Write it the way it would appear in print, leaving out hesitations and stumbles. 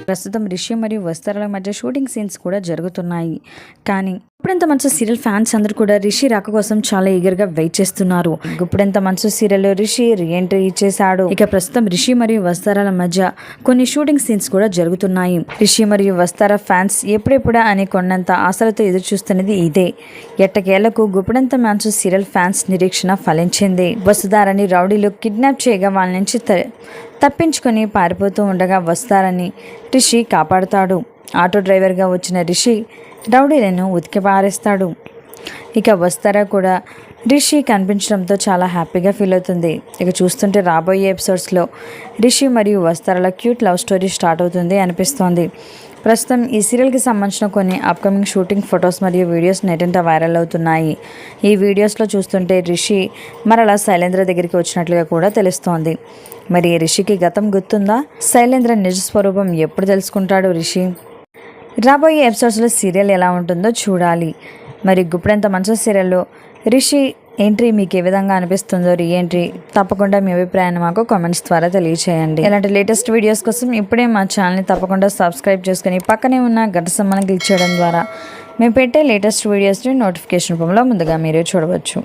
ప్రస్తుతం రిషి మరియు వస్తారాల మధ్య షూటింగ్ సీన్స్ కూడా జరుగుతున్నాయి. కానీ ఇప్పుడెంత మంచి సీరియల్ ఫ్యాన్స్ అందరూ కూడా రిషి రాక కోసం చాలా ఈగర్గా వెయిట్ చేస్తున్నారు. ఇప్పుడెంత మంచి సీరియల్ రిషి రీఎంట్రీ ఇచ్చేశాడు. ఇక ప్రస్తుతం రిషి మరియు వస్తారాల మధ్య కొన్ని షూటింగ్ సీన్స్ కూడా జరుగుతున్నాయి. రిషి మరియు వస్తారా ఫ్యాన్స్ ఎప్పుడెప్పుడా అని కొన్నంత ఆశలతో ఎదురు చూస్తున్నది ఇదే. ఎట్టకేళ్లకు గుప్పుడంత మంచి సీరియల్ ఫ్యాన్స్ నిరీక్షణ ఫలించింది. వసుధారని రౌడీలు కిడ్నాప్ చేయగా వాళ్ళ నుంచి తప్పించుకొని పారిపోతూ ఉండగా వస్తారని రిషి కాపాడుతాడు. ఆటో డ్రైవర్గా వచ్చిన రిషి రౌడీలను ఉతికి పారేస్తాడు. ఇక వస్తారా కూడా రిషి కనిపించడంతో చాలా హ్యాపీగా ఫీల్ అవుతుంది. ఇక చూస్తుంటే రాబోయే ఎపిసోడ్స్లో రిషి మరియు వస్తారాల క్యూట్ లవ్ స్టోరీ స్టార్ట్ అవుతుంది అనిపిస్తోంది. ప్రస్తుతం ఈ సీరియల్కి సంబంధించిన కొన్ని అప్కమింగ్ షూటింగ్ ఫొటోస్ మరియు వీడియోస్ నెట్టింట వైరల్ అవుతున్నాయి. ఈ వీడియోస్లో చూస్తుంటే రిషి మరలా శైలేంద్ర దగ్గరికి వచ్చినట్లుగా కూడా తెలుస్తోంది. మరి రిషికి గతం గుర్తుందా? శైలేంద్ర నిజ స్వరూపం ఎప్పుడు తెలుసుకుంటాడు రిషి? రాబోయే ఎపిసోడ్స్లో సీరియల్ ఎలా ఉంటుందో చూడాలి. మరి గుప్పుడంత మంచి సీరియల్లో రిషి ఎంట్రీ మీకు ఏ విధంగా అనిపిస్తుందో, రీఎంట్రీ తప్పకుండా మీ అభిప్రాయాన్ని మాకు కామెంట్స్ ద్వారా తెలియచేయండి. ఇలాంటి లేటెస్ట్ వీడియోస్ కోసం ఇప్పుడే మా ఛానల్ని తప్పకుండా సబ్స్క్రైబ్ చేసుకుని పక్కనే ఉన్న గంట సింబల్ని క్లిక్ చేయడం ద్వారా మేము పెట్టే లేటెస్ట్ వీడియోస్ని నోటిఫికేషన్ రూపంలో ముందుగా మీరే చూడవచ్చు.